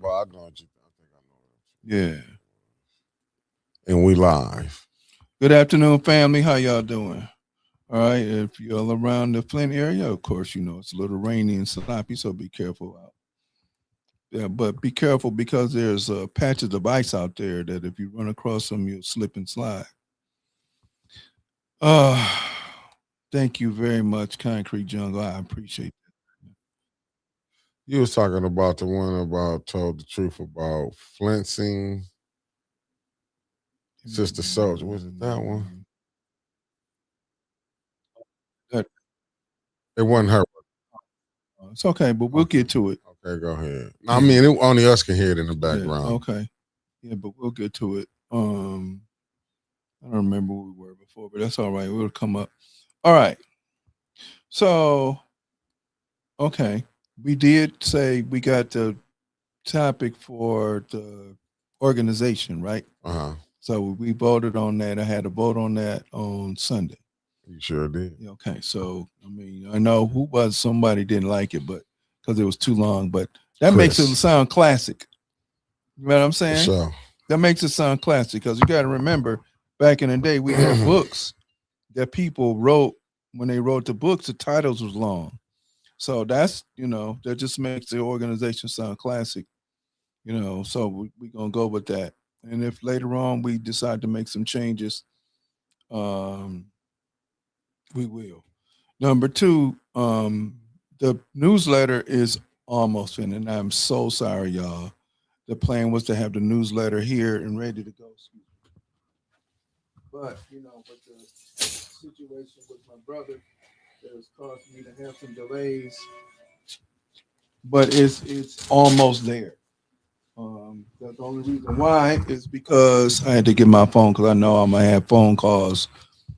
but I know what you. I think I know what Yeah. you. And we live. Good afternoon, family. How y'all doing? All right. If you're around the Flint area, of course, you know it's a little rainy and sloppy, so be careful out. Yeah, but be careful because there's patches of ice out there that if you run across them, you'll slip and slide. Uh, thank you very much, Concrete Jungle. I appreciate You was talking about the one about told the truth about Flintsing Sister Soldier. Was it that one? that. It wasn't her. It's okay, but we'll Okay. get to it. Okay, go ahead. I mean, only us can hear it in the Yeah. background. Okay. Yeah, but we'll get to it. I don't remember where we were before, but that's all right. We'll come up. All right. So, okay. We did say we got the topic for the organization, right? Uh-huh. So we voted on that. I had a vote on that on Sunday. You sure did. Yeah, okay. So, I mean, I know who was somebody didn't like it, but because it was too long, but that makes it Chris. sound classic. You know what I'm For saying? sure. That makes it sound classic because you got to remember back in the day, we had books that people wrote. When they wrote the books, the titles was long. So that's, that just makes the organization sound classic, so we're going to go with that. And if later on we decide to make some changes, um, we will. Number two, the newsletter is almost finished. And I'm so sorry, y'all. The plan was to have the newsletter here and ready to go. But, with the situation with my brother, that has caused me to have some delays. But it's almost there. The only reason why is because I had to get my phone because I know I'm gonna have phone calls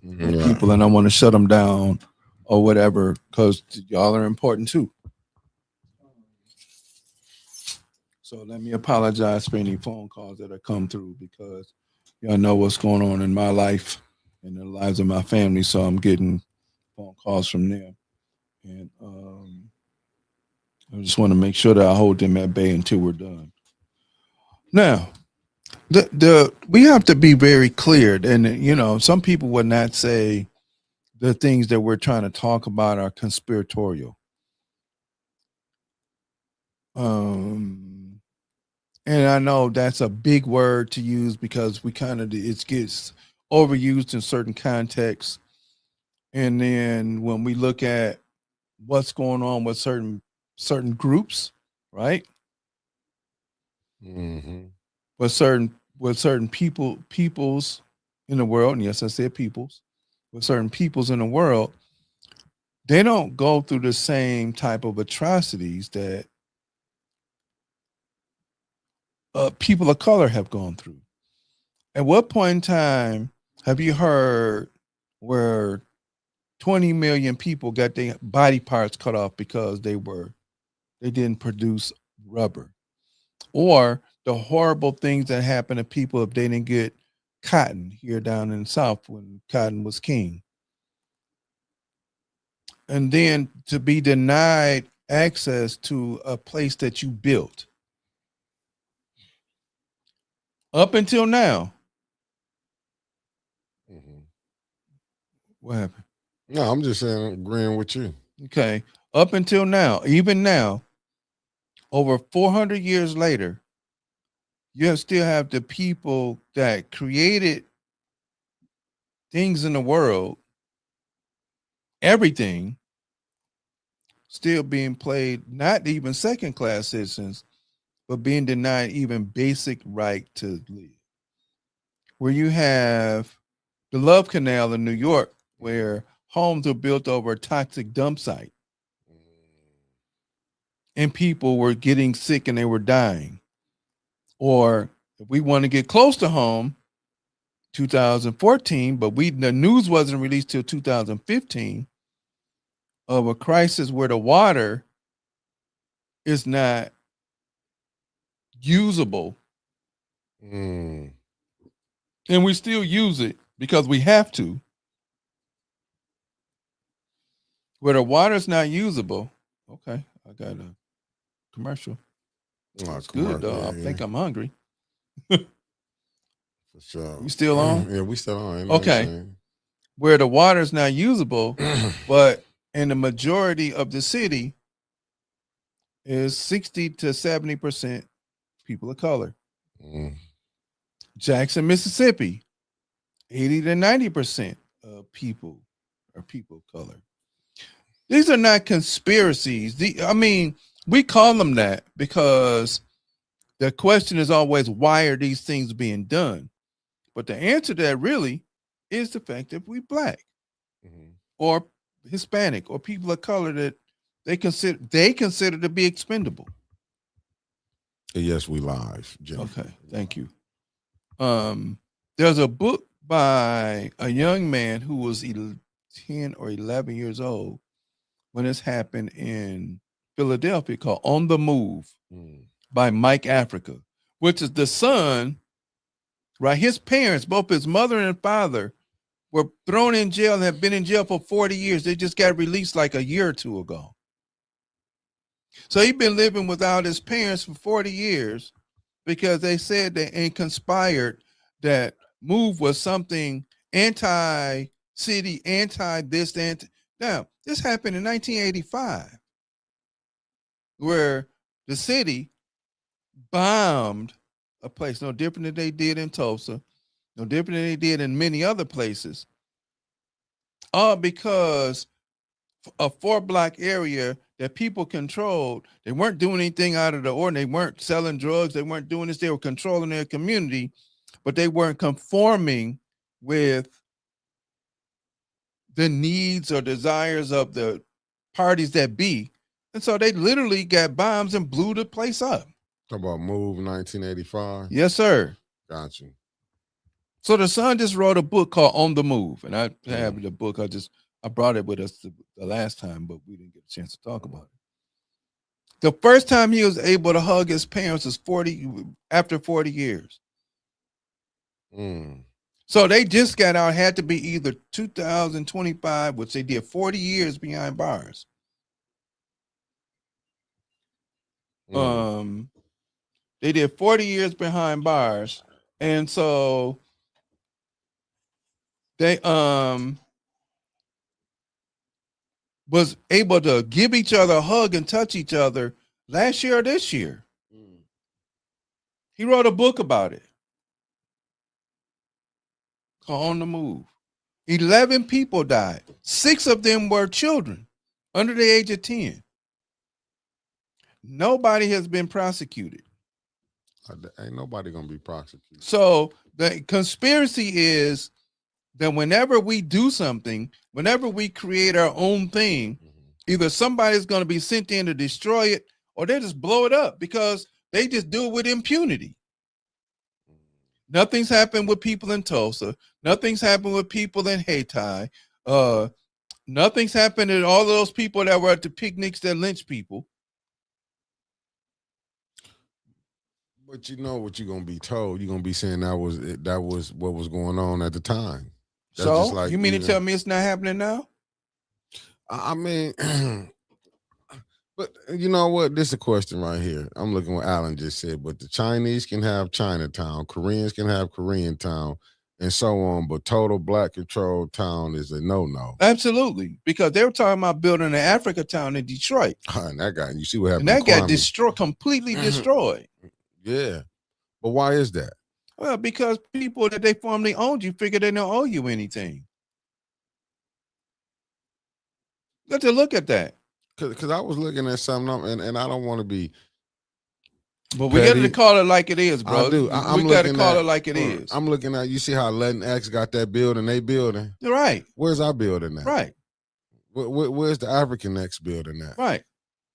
from Right. people and I want to shut them down or whatever because y'all are important too. So let me apologize for any phone calls that have come through because y'all know what's going on in my life and the lives of my family. So I'm getting phone calls from them, and I just want to make sure that I hold them at bay until we're done. Now, the we have to be very clear, and some people would not say the things that we're trying to talk about are conspiratorial. Um, and I know that's a big word to use because we kind of it gets overused in certain contexts, and then when we look at what's going on with certain groups, right? Mm-hmm. With certain peoples in the world, and yes, I said peoples, with certain peoples in the world, they don't go through the same type of atrocities that people of color have gone through. At what point in time have you heard where 20 million people got their body parts cut off because they didn't produce rubber? Or the horrible things that happen to people if they didn't get cotton here down in the South when cotton was king. And then to be denied access to a place that you built. Up until now, Mm-hmm. what happened? No, I'm just saying, agreeing with you. Okay. Up until now, even now, over 400 years later, you still have the people that created things in the world, everything, still being played, not even second class citizens, but being denied even basic right to live. Where you have the Love Canal in New York, where homes were built over a toxic dump site and people were getting sick and they were dying. Or if we want to get close to home, 2014, but the news wasn't released till 2015 of a crisis where the water is not usable, Mm. and we still use it because we have to. Where the water's not usable, okay, I got a commercial. Oh, It's good though. yeah, I think I'm hungry. for sure. You still on? Yeah, we still on. Ain't nothing Okay. changed. Where the water is not usable, but in the majority of the city is 60 to 70% people of color. Mm. Jackson, Mississippi, 80 to 90% of people are people of color. These are not conspiracies. I mean, we call them that because the question is always, why are these things being done? But the answer to that really is the fact that we black or Hispanic or people of color that they consider to be expendable. Yes, we live. Jennifer. Okay, thank you. There's a book by a young man who was 10 or 11 years old when this happened in Philadelphia called On the Move by Mike Africa, which is the son, right? His parents, both his mother and father, were thrown in jail and have been in jail for 40 years. They just got released like a year or two ago. So he's been living without his parents for 40 years because they said that and conspired that Move was something anti-city, anti-this, anti. Now, this happened in 1985, where the city bombed a place, no different than they did in Tulsa, no different than they did in many other places, all because a 4-block area that people controlled. They weren't doing anything out of the ordinary. They weren't selling drugs. They weren't doing this. They were controlling their community, but they weren't conforming with the needs or desires of the parties that be. And so they literally got bombs and blew the place up. Talk about Move 1985. Yes, sir. Got you. So the son just wrote a book called On the Move. And I have the book. I brought it with us the last time, but we didn't get a chance to talk about it. The first time he was able to hug his parents was after 40 years. So they just got out, had to be either 2025, which they did 40 years behind bars. They did 40 years behind bars. And so they was able to give each other a hug and touch each other last year or this year. He wrote a book about it called On the Move. 11 people died. 6 of them were children under the age of 10. Nobody has been prosecuted. Ain't nobody gonna be prosecuted. So the conspiracy is that whenever we do something, whenever we create our own thing, either somebody's going to be sent in to destroy it or they just blow it up because they just do it with impunity. Nothing's happened with people in Tulsa. Nothing's happened with people in Haiti. Nothing's happened to all of those people that were at the picnics that lynched people. But you know what you're gonna be told. You're gonna be saying that was what was going on at the time. That's so just like, you mean to tell me it's not happening now? I mean, but you know what? This is a question right here. I'm looking what Alan just said. But the Chinese can have Chinatown, Koreans can have Koreantown, and so on. But total black controlled town is a no-no. Absolutely, because they were talking about building an Africa town in Detroit. And that got you see what happened. And that got destroyed, completely destroyed. Yeah, but why is that? Well, because people that they formerly owned you figure they don't owe you anything. You got to look at that. Because I was looking at something, and I don't want to be. But we got to call it like it is, bro. I do. We got to call it like it is. I'm looking at. You see how Latinx got that building? They building. You're right. Where's our building at? Right. Where's the African X building at? Right.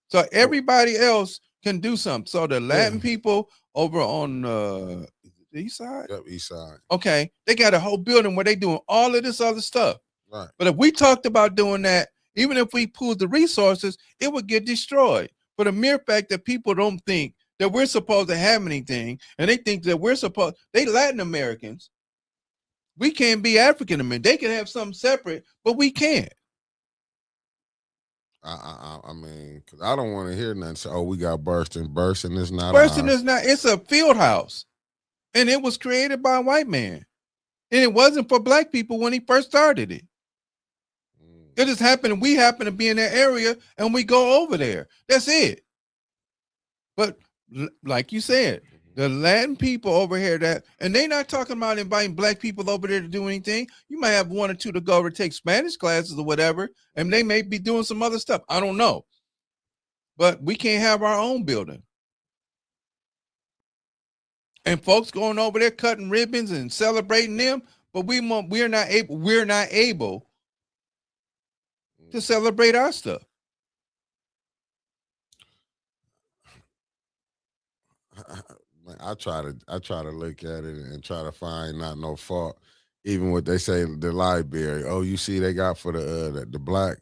So everybody else can do something. So the Latin people over on the east side? Yep, east side. Okay. They got a whole building where they doing all of this other stuff. Right. But if we talked about doing that, even if we pooled the resources, it would get destroyed. For the mere fact that people don't think that we're supposed to have anything, and they think that they Latin Americans, we can't be African American. They can have something separate, but we can't. I mean, because I don't want to hear nothing. So, oh, we got bursting. Bursting is not Bursting ours. is not. It's a field house, and it was created by a white man, and it wasn't for black people when he first started it. It just happened. We happen to be in that area, and we go over there. That's it. But like you said, the Latin people over here and they're not talking about inviting black people over there to do anything. You might have one or two to go over to take Spanish classes or whatever, and they may be doing some other stuff. I don't know. But we can't have our own building. And folks going over there cutting ribbons and celebrating them, but we're not able to celebrate our stuff. I try to look at it and try to find not no fault. Even what they say the library. Oh, you see, they got for the black,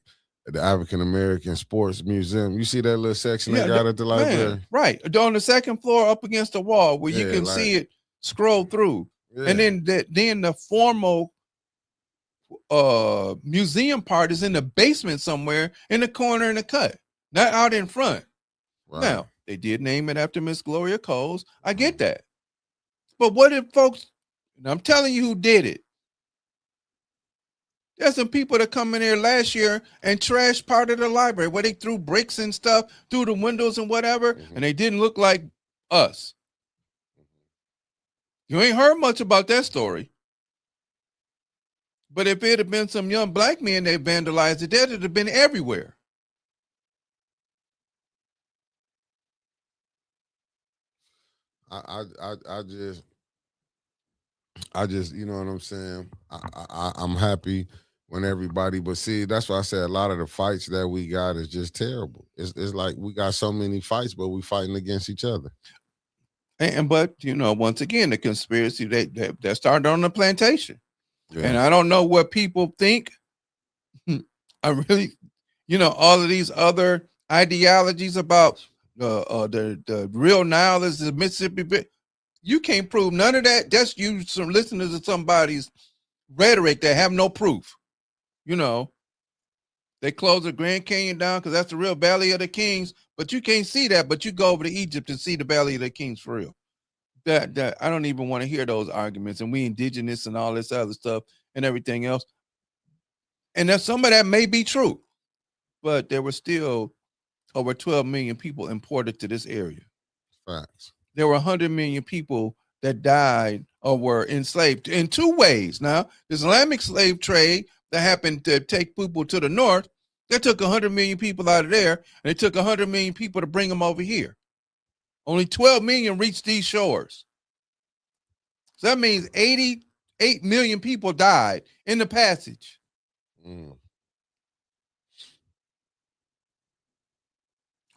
the African American Sports Museum. You see that little section they got at the library, man, right on the second floor, up against the wall, where you can see it scroll through, and then the formal museum part is in the basement somewhere in the corner in the cut, not out in front. Right. Now, they did name it after Miss Gloria Coles. I get that. But what if folks, and I'm telling you who did it. There's some people that come in here last year and trashed part of the library where they threw bricks and stuff through the windows and whatever, and they didn't look like us. You ain't heard much about that story. But if it had been some young black men that vandalized it, that would have been everywhere. I just, you know what I'm saying? I'm happy when everybody, but see, that's why I said a lot of the fights that we got is just terrible. It's like we got so many fights, but we fighting against each other. But once again, the conspiracy that started on the plantation. Yeah. And I don't know what people think. I really, all of these other ideologies about the real Nile is the Mississippi. You can't prove none of that. That's you some listeners to somebody's rhetoric that have no proof. They closed the Grand Canyon down because that's the real Valley of the Kings, but you can't see that. But you go over to Egypt and see the Valley of the Kings for real. That I don't even want to hear those arguments. And we indigenous and all this other stuff and everything else. And that some of that may be true, but there were still over 12 million people imported to this area. Facts. There were 100 million people that died or were enslaved in two ways. Now, the Islamic slave trade that happened to take people to the north, they took 100 million people out of there, and they took 100 million people to bring them over here. Only 12 million reached these shores. So that means 88 million people died in the passage.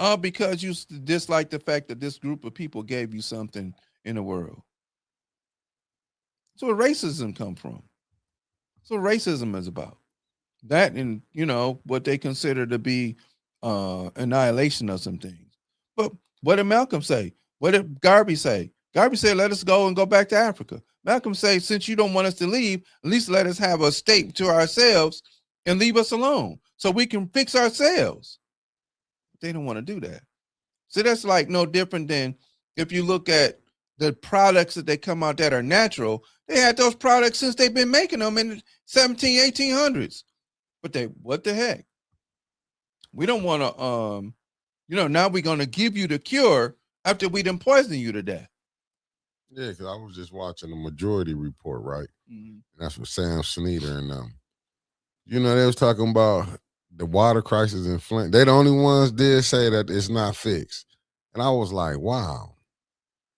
All because you dislike the fact that this group of people gave you something in the world. So where racism come from? So racism is about that, and what they consider to be annihilation of some things. But what did Malcolm say? What did Garvey say? Garvey said, "Let us go and go back to Africa." Malcolm said, "Since you don't want us to leave, at least let us have a state to ourselves and leave us alone so we can fix ourselves." They don't want to do that. So that's like no different than if you look at the products that they come out that are natural. They had those products since they've been making them in the 1800s. But what the heck? We don't want to, now we're going to give you the cure after we done poison you to death. Yeah, because I was just watching the Majority Report, right? Mm-hmm. And that's what Sam Sneeder and they was talking about the water crisis in Flint. They the only ones did say that it's not fixed. And I was like, wow,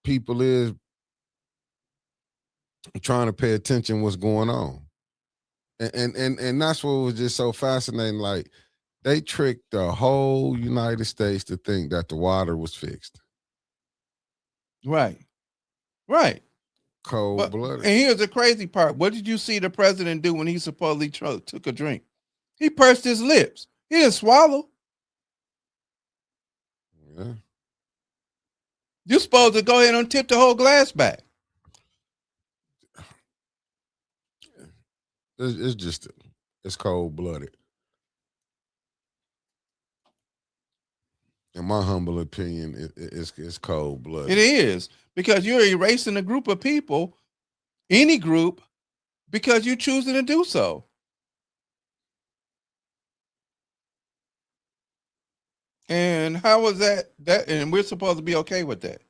people is trying to pay attention what's going on. And that's what was just so fascinating. Like, they tricked the whole United States to think that the water was fixed. Right. Cold-blooded. And here's the crazy part. What did you see the president do when he supposedly took a drink? He pursed his lips. He didn't swallow. Yeah. You're supposed to go ahead and tip the whole glass back. It's cold-blooded. In my humble opinion, it's cold blooded. It is, because you're erasing a group of people, any group, because you're choosing to do so. And how was that? And we're supposed to be okay with that.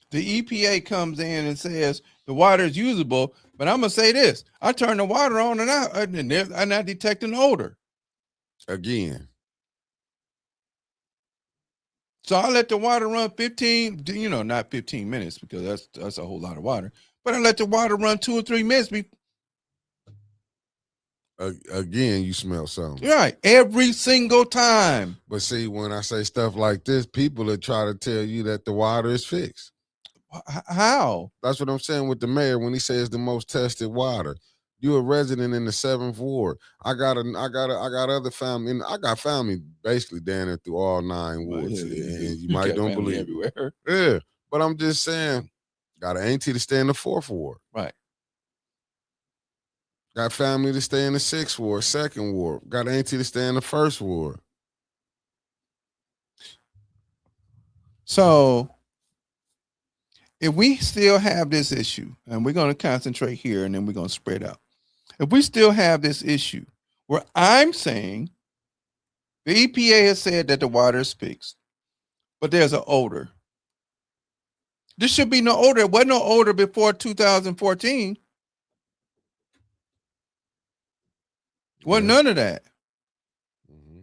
The EPA comes in and says the water is usable, but I'm gonna say this: I turn the water on and out, and I'm not detecting odor. Again, So I let the water run 15, not 15 minutes, because that's a whole lot of water. But I let the water run 2 or 3 minutes. Again, you smell something. Right, every single time. But see, when I say stuff like this, people will try to tell you that the water is fixed. How? That's what I'm saying with the mayor when he says the most tested water. You a resident in the 7th ward. I got other family, and I got family basically down there through all 9 wards. And you might don't believe everywhere. Yeah, but I'm just saying, got an auntie to stay in the 4th ward. Right. Got family to stay in the 6th ward, 2nd ward. Got an auntie to stay in the 1st ward. So if we still have this issue, and we're going to concentrate here and then we're going to spread out. If we still have this issue where I'm saying the EPA has said that the water is fixed, but there's an odor. There should be no odor. There wasn't no odor before 2014. Wasn't none of that. Mm-hmm.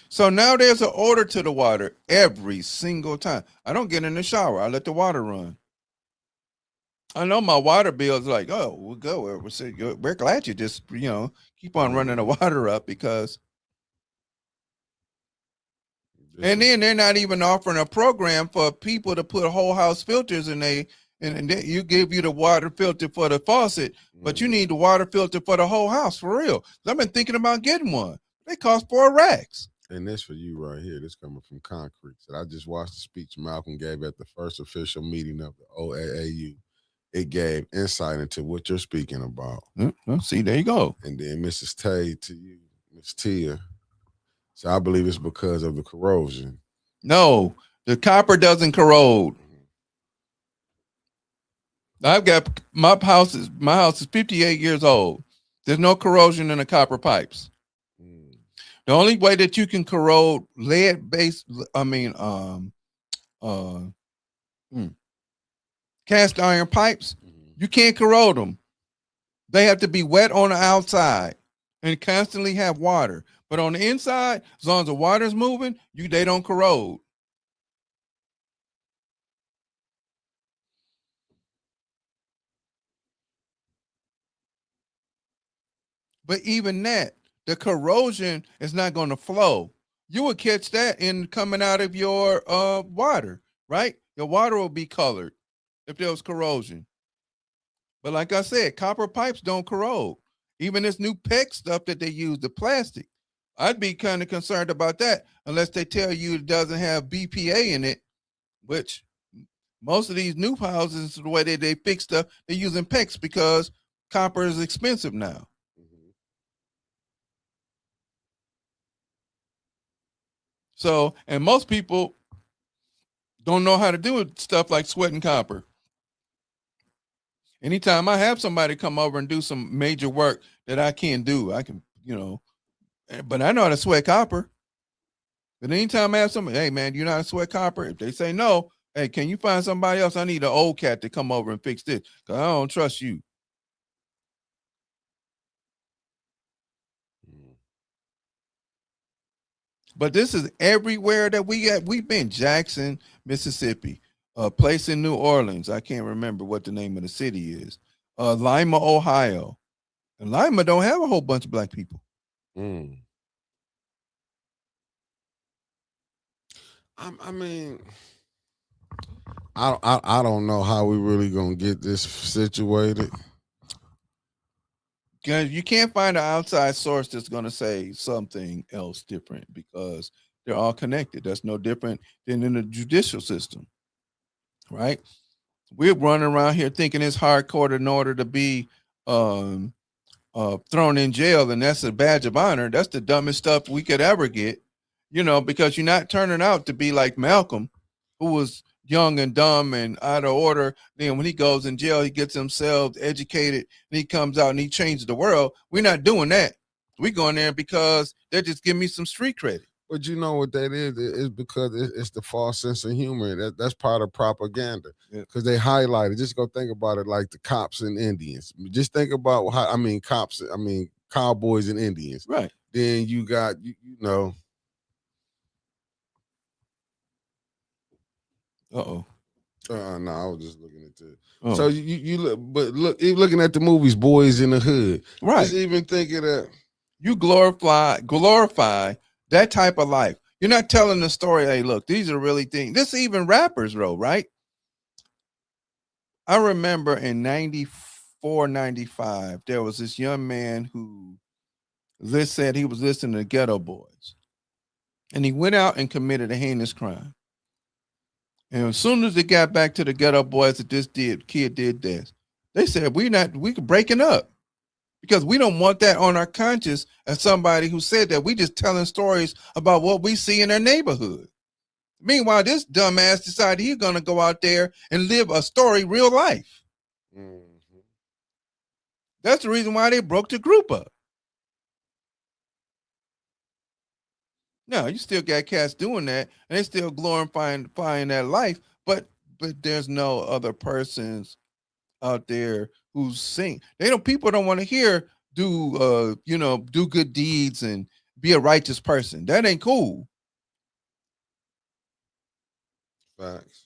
So now there's an odor to the water every single time. I don't get in the shower. I let the water run. I know my water bill is like, oh, we'll go. We're glad you just, keep on running the water up, because. And then they're not even offering a program for people to put whole house filters in and you give you the water filter for the faucet, but you need the water filter for the whole house, for real. I've been thinking about getting one. They cost $4 racks. And this for you right here. This coming from Concrete. So I just watched the speech Malcolm gave at the first official meeting of the OAAU. It gave insight into what you're speaking about. Well, see, there you go. And then Mrs. Tay to you, Miss Tia. So I believe it's because of the corrosion. No, the copper doesn't corrode. I've got my house is 58 years old. There's no corrosion in the copper pipes. The only way that you can corrode cast iron pipes, you can't corrode them. They have to be wet on the outside and constantly have water. But on the inside, as long as the water's moving, they don't corrode. But even that, the corrosion is not going to flow. You would catch that in coming out of your water, right? Your water will be colored if there was corrosion. But like I said, copper pipes don't corrode. Even this new PEX stuff that they use, the plastic, I'd be kind of concerned about that unless they tell you it doesn't have BPA in it, which most of these new houses, the way they fix stuff, they're using PEX because copper is expensive now. So, and most people don't know how to do stuff like sweating copper. Anytime I have somebody come over and do some major work that I can't do, I can, but I know how to sweat copper. But anytime I have somebody, hey man, you know how to sweat copper? If they say no, hey, can you find somebody else? I need an old cat to come over and fix this because I don't trust you. But this is everywhere that we've been. Jackson, Mississippi, a place in New Orleans. I can't remember what the name of the city is. Lima, Ohio. And Lima don't have a whole bunch of black people. I mean, I don't know how we really gonna get this situated. Because you can't find an outside source that's going to say something else different, because they're all connected. That's no different than in the judicial system, right? We're running around here thinking it's hardcore in order to be thrown in jail, and that's a badge of honor. That's the dumbest stuff we could ever get, because you're not turning out to be like Malcolm, who was young and dumb and out of order. Then when he goes in jail, he gets himself educated, and he comes out and he changes the world. We're not doing that. We going there because they're just giving me some street credit. But you know what that is? It's because it's the false sense of humor. That's part of propaganda. Because they highlight it. Just go think about it like the cops and Indians. Just think about cowboys and Indians. Right. Then you got, Uh-oh. No, I was just looking at it. Oh. So you look, even looking at the movies, Boys in the Hood. Right. Just even thinking that you glorify that type of life. You're not telling the story. Hey, look, these are really things. This even rappers wrote, right? I remember in 94, 95, there was this young man who said he was listening to Ghetto Boys. And he went out and committed a heinous crime. And as soon as they got back to the Ghetto Boys that kid did this, they said, we breaking up. Because we don't want that on our conscience as somebody who said that. We just telling stories about what we see in our neighborhood. Meanwhile, this dumbass decided he's going to go out there and live a story, real life. Mm-hmm. That's the reason why they broke the group up. Now, you still got cats doing that, and they still glorifying that life, but there's no other persons out there who sing. People don't want to hear do good deeds and be a righteous person. That ain't cool. Facts.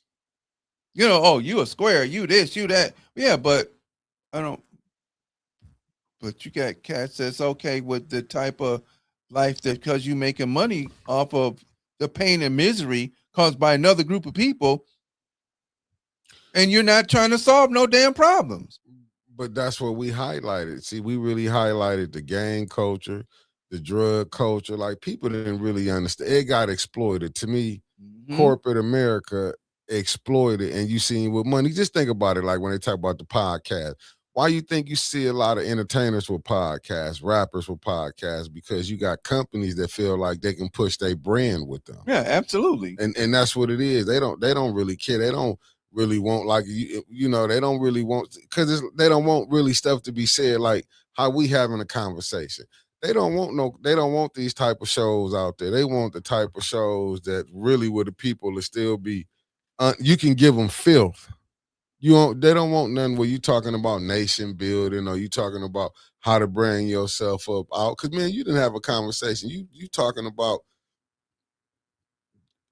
You a square, you this, you that. Yeah, but you got cats that's okay with the type of life that because you making money off of the pain and misery caused by another group of people, and you're not trying to solve no damn problems. But that's what we highlighted. See, we really highlighted the gang culture, the drug culture. Like, people didn't really understand. It got exploited. To me, corporate America exploited, and you seen with money. Just think about it. Like when they talk about the podcast, why you think you see a lot of entertainers with podcasts, rappers with podcasts? Because you got companies that feel like they can push their brand with them. Yeah, absolutely. And that's what it is. They don't really care. They don't really want, like, they don't really want, because they don't want really stuff to be said like how we having a conversation. They don't want these type of shows out there. They want the type of shows that really where the people will still be, you can give them filth. They don't want nothing where you talking about nation building or you talking about how to bring yourself up out. Because, man, you didn't have a conversation. You talking about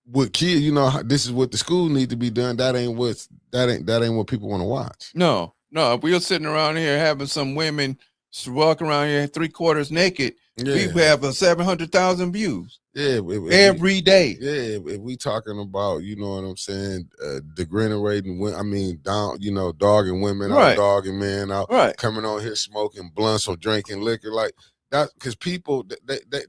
what kids, this is what the school need to be done. That ain't what people want to watch. No. If we were sitting around here having some women walk around here 3/4 naked, we have 700,000 views. Yeah, every day. Yeah, if we talking about, you know what I'm saying, degenerating, dogging women out, dogging men out, coming on here smoking blunts or drinking liquor, like that, because people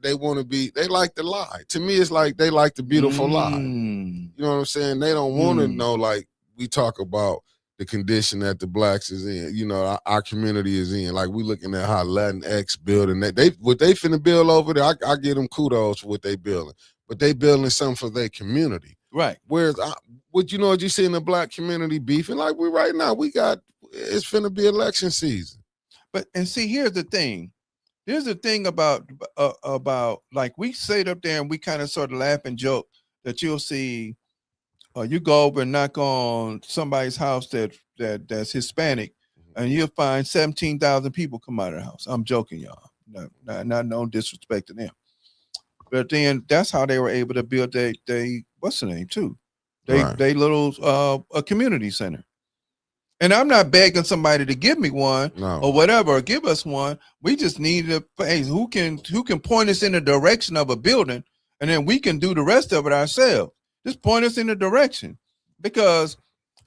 they want to be, they like to lie. To me, it's like they like the beautiful lie. You know what I'm saying? They don't want to know, like we talk about the condition that the blacks is in, our community is in. Like, we looking at how Latinx building what they finna build over there. I give them kudos for what they building, but they building something for their community. Right. Whereas what you see in the black community beefing, like we right now, it's finna be election season. And see, here's the thing. Here's the thing about like, we sit up there and we kind of sort of laugh and joke that you'll see, you go over and knock on somebody's house that's Hispanic, and you'll find 17,000 people come out of the house. I'm joking, y'all. Not no disrespect to them. But then that's how they were able to build they what's the name too? They little a community center. And I'm not begging somebody to give me one or whatever, or give us one. We just need who can point us in the direction of a building, and then we can do the rest of it ourselves. Just point us in the direction, because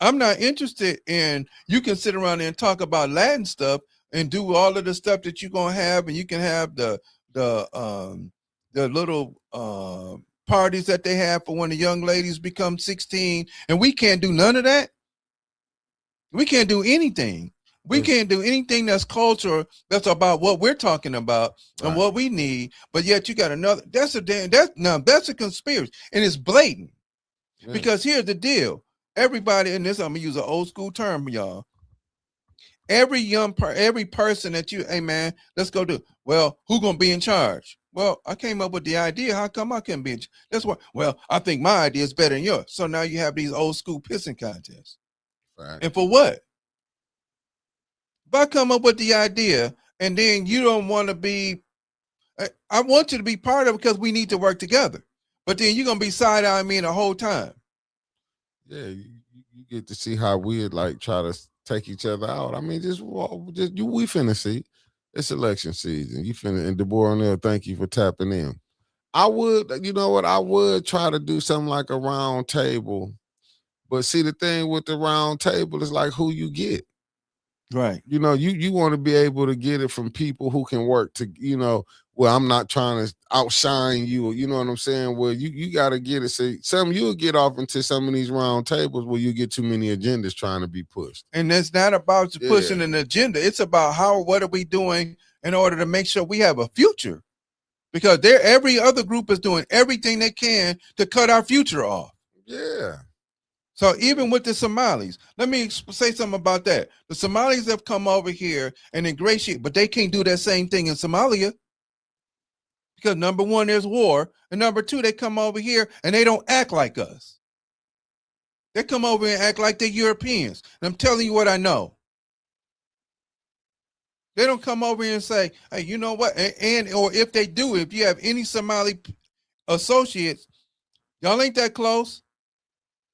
I'm not interested in, you can sit around there and talk about Latin stuff and do all of the stuff that you're going to have. And you can have the little parties that they have for when the young ladies become 16. And we can't do none of that. We can't do anything. We can't do anything that's cultural, that's about what we're talking about and what we need. But yet you got another. That's a conspiracy, and it's blatant. Yeah. Because here's the deal: everybody in this, I'm gonna use an old school term, y'all. Every person that you, hey man, let's go do. Well, who gonna be in charge? Well, I came up with the idea. How come I couldn't be in charge? That's why. Well, I think my idea is better than yours. So now you have these old school pissing contests. Right. And for what? If I come up with the idea and then you don't want to be, I want you to be part of it because we need to work together. But then you're gonna be side-eyeing me the whole time. Yeah, you get to see how we'd like try to take each other out. I mean, we finna see. It's election season. You finna, and Deborah O'Neill, thank you for tapping in. I would, you know what? I would try to do something like a round table. But see, the thing with the round table is like who you get. Right. You know, you want to be able to get it from people who can work to, you know, well, I'm not trying to outshine you, you know what I'm saying? Well, you got to get it. See, you'll get off into some of these round tables where you get too many agendas trying to be pushed. And it's not about pushing an agenda. It's about what are we doing in order to make sure we have a future? Because every other group is doing everything they can to cut our future off. Yeah. So even with the Somalis, let me say something about that. The Somalis have come over here and ingratiate, but they can't do that same thing in Somalia. Because number one, there's war. And number two, they come over here and they don't act like us. They come over and act like they're Europeans. And I'm telling you what I know. They don't come over here and say, hey, you know what? Or if they do, if you have any Somali associates, y'all ain't that close.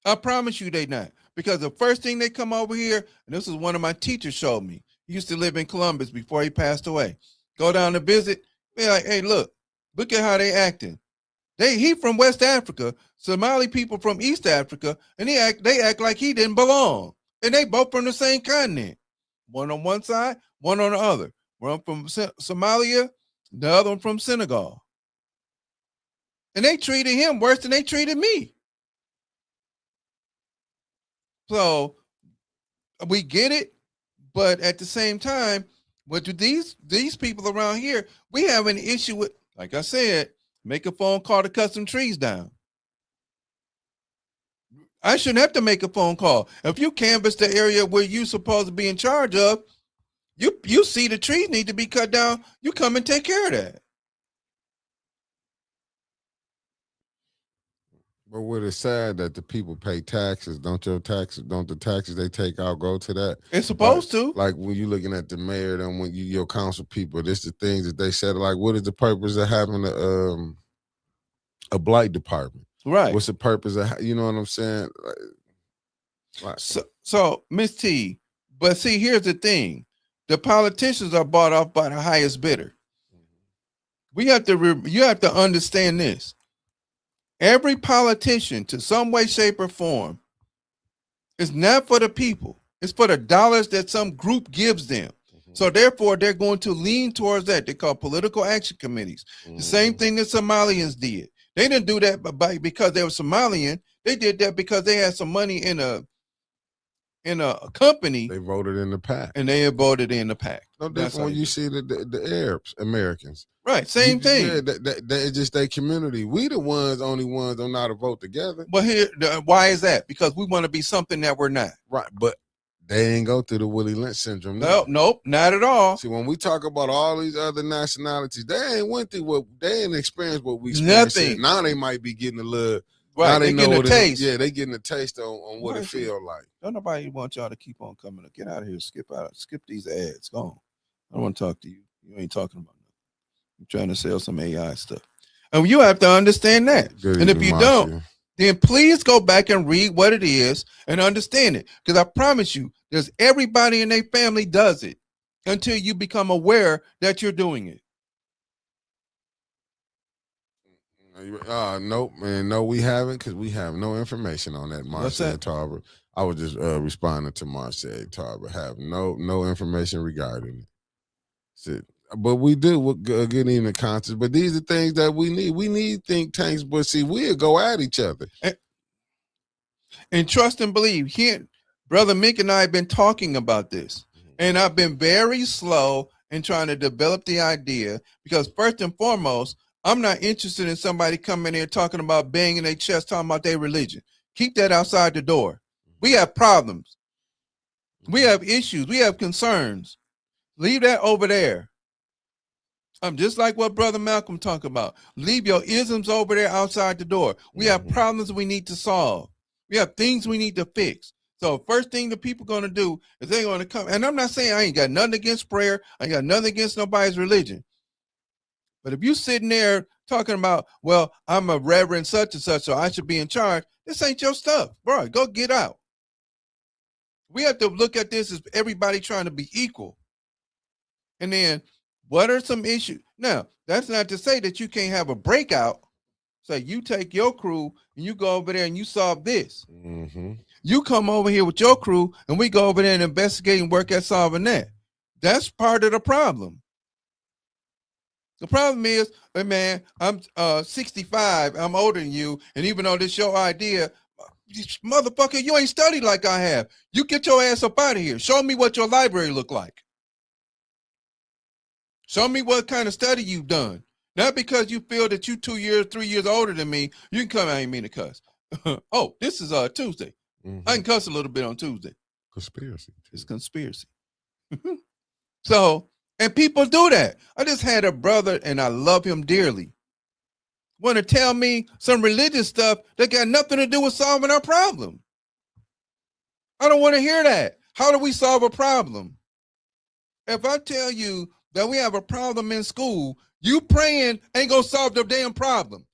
I promise you they not. Because the first thing they come over here, and this is one of my teachers showed me. He used to live in Columbus before he passed away. Go down to visit, be like, hey, look at how they acting. He from West Africa, Somali people from East Africa, and they act like he didn't belong. And they both from the same continent. One on one side, one on the other. One from Somalia, the other one from Senegal. And they treated him worse than they treated me. So we get it, but at the same time, with these people around here, we have an issue with, like I said, make a phone call to cut some trees down. I shouldn't have to make a phone call. If you canvass the area where you're supposed to be in charge of, you see the trees need to be cut down, you come and take care of that. But what is sad that the people pay taxes. Don't the taxes they take out go to that? It's supposed to. Like when you're looking at the mayor and when your council people, this the things that they said. Like, what is the purpose of having a blight department? Right. What's the purpose of, you know what I'm saying? Like, so Ms. T, but see, here's the thing. The politicians are bought off by the highest bidder. You have to understand this. Every politician, to some way, shape, or form, is not for the people. It's for the dollars that some group gives them. Mm-hmm. So therefore, they're going to lean towards that. They call political action committees. Mm-hmm. The same thing that Somalians did. They didn't do that because they were Somalian. They did that because they had some money in a company. They voted in the PAC. And they voted in the PAC. No different when you see the Arabs, Americans. Right, same thing. Yeah, it's just their community. We the only ones don't know how to vote together. But why is that? Because we want to be something that we're not. Right, but they ain't go through the Willie Lynch syndrome. Nope, not at all. See, when we talk about all these other nationalities, they ain't went through they ain't experienced what we experienced. Nothing. Now they might be getting a little. Right, they getting a taste. They getting a taste on what it feel like. Don't nobody want y'all to keep on coming. Get out of here. Skip these ads. Go on. I don't want to talk to you. You ain't talking about nothing. I'm trying to sell some AI stuff. And you have to understand that. And if you don't, then please go back and read what it is and understand it. Because I promise you, there's everybody in their family does it until you become aware that you're doing it. Nope, man. No, we haven't, because we have no information on that. Marcel Tarver. I was just responding to Marcel Tarver. Have no information regarding it. But we do good evening concerts. But these are things that we need. We need think tanks. But see, we'll go at each other. And trust and believe. Brother Mick and I have been talking about this. And I've been very slow in trying to develop the idea because first and foremost, I'm not interested in somebody coming in talking about banging their chest, talking about their religion. Keep that outside the door. We have problems. We have issues. We have concerns. Leave that over there. I'm just like what Brother Malcolm talked about. Leave your isms over there outside the door. We have problems we need to solve. We have things we need to fix. So first thing the people going to do is they're going to come. And I'm not saying I ain't got nothing against prayer. I ain't got nothing against nobody's religion. But if you sitting there talking about, well, I'm a reverend such and such, so I should be in charge, this ain't your stuff. Bro, go get out. We have to look at this as everybody trying to be equal. And then what are some issues? Now, that's not to say that you can't have a breakout. So you take your crew and you go over there and you solve this. You come over here with your crew and we go over there and investigate and work at solving that. That's part of the problem. The problem is, hey man, I'm 65, I'm older than you, and even though this your idea, motherfucker, you ain't studied like I have. You get your ass up out of here. Show me what your library look like. Show me what kind of study you've done. Not because you feel that you 2 years, 3 years older than me, you can come. I ain't mean to cuss. Oh, this is Tuesday. I can cuss a little bit on Tuesday. Conspiracy. It's conspiracy. So, and people do that. I just had a brother, and I love him dearly, want to tell me some religious stuff that got nothing to do with solving our problem. I don't want to hear that. How do we solve a problem? If I tell you that we have a problem in school, you praying ain't gonna solve the damn problem.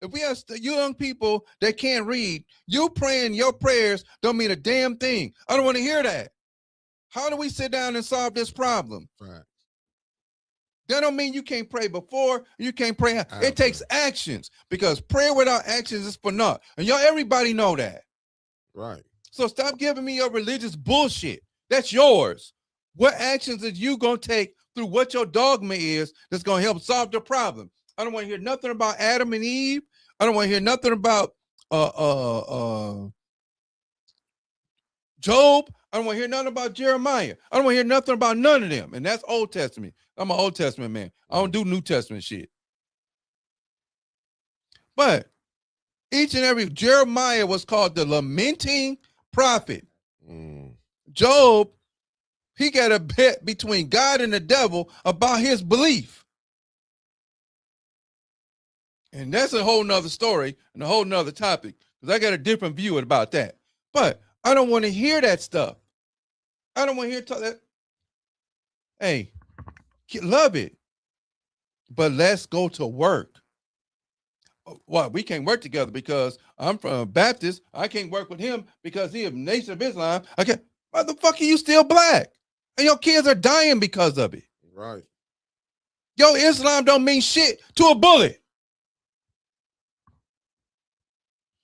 If we have young people that can't read, you praying your prayers don't mean a damn thing. I don't want to hear that. How do we sit down and solve this problem? Right. That don't mean you can't pray before, you can't pray. It takes actions, because prayer without actions is for naught. And y'all, everybody know that. Right. So stop giving me your religious bullshit. That's yours. What actions are you gonna take through what your dogma is that's gonna help solve the problem? I don't want to hear nothing about Adam and Eve. I don't want to hear nothing about Job. I don't want to hear nothing about Jeremiah. I don't want to hear nothing about none of them. And that's Old Testament. I'm an Old Testament man. I don't do New Testament shit. But each and every Jeremiah was called the lamenting prophet. Job, he got a bet between God and the devil about his belief. And that's a whole nother story and a whole nother topic, because I got a different view about that. But I don't want to hear that stuff. I don't want to hear that. Hey, love it, but let's go to work. Well, we can't work together because I'm from Baptist. I can't work with him because he is Nation of Islam. I can't. Motherfucker, you still black, and your kids are dying because of it. Right. Yo, Islam don't mean shit to a bullet.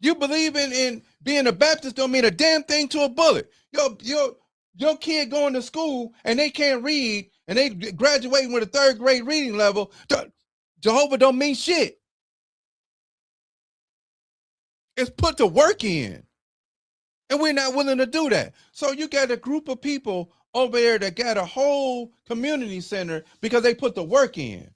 You believe in being a Baptist don't mean a damn thing to a bullet. Your kid going to school and they can't read and they graduating with a 3rd grade reading level. Jehovah don't mean shit. It's put to work in. And we're not willing to do that. So you got a group of people over there that got a whole community center because they put the work in.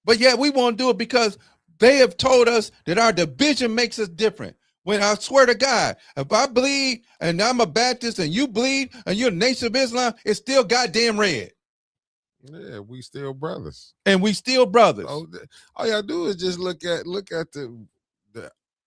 But yet we won't do it because they have told us that our division makes us different. When I swear to God, if I bleed and I'm a Baptist and you bleed and you're a Nation of Islam, it's still goddamn red. Yeah, we still brothers. And we still brothers. Oh, all y'all do is just look at the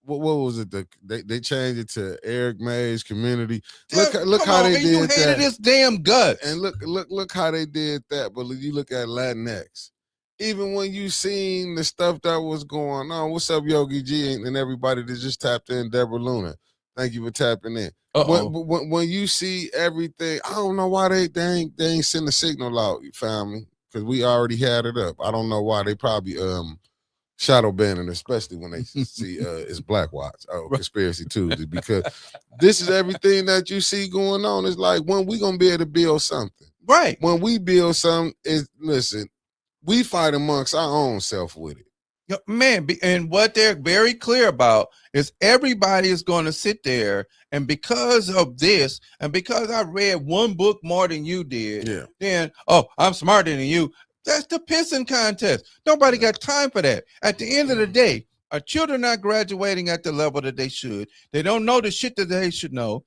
what was it? They changed it to Eric May's community. Look how they did that. You hated this damn guts. And look how they did that. But you look at Latinx. Even when you seen the stuff that was going on, what's up, Yogi G, and everybody that just tapped in, Deborah Luna. Thank you for tapping in. When you see everything, I don't know why they ain't send the signal out, you found me, because we already had it up. I don't know why. They probably shadow banning, especially when they see it's Black Watch, Conspiracy Tuesday, because this is everything that you see going on. It's like, when we gonna be able to build something? Right. When we build something, listen, we fight amongst our own self with it. Man, and what they're very clear about is everybody is going to sit there, and because of this, and because I read one book more than you did, Yeah. then I'm smarter than you. That's the pissing contest. Nobody got time for that. At the end of the day, our children not graduating at the level that they should. They don't know the shit that they should know.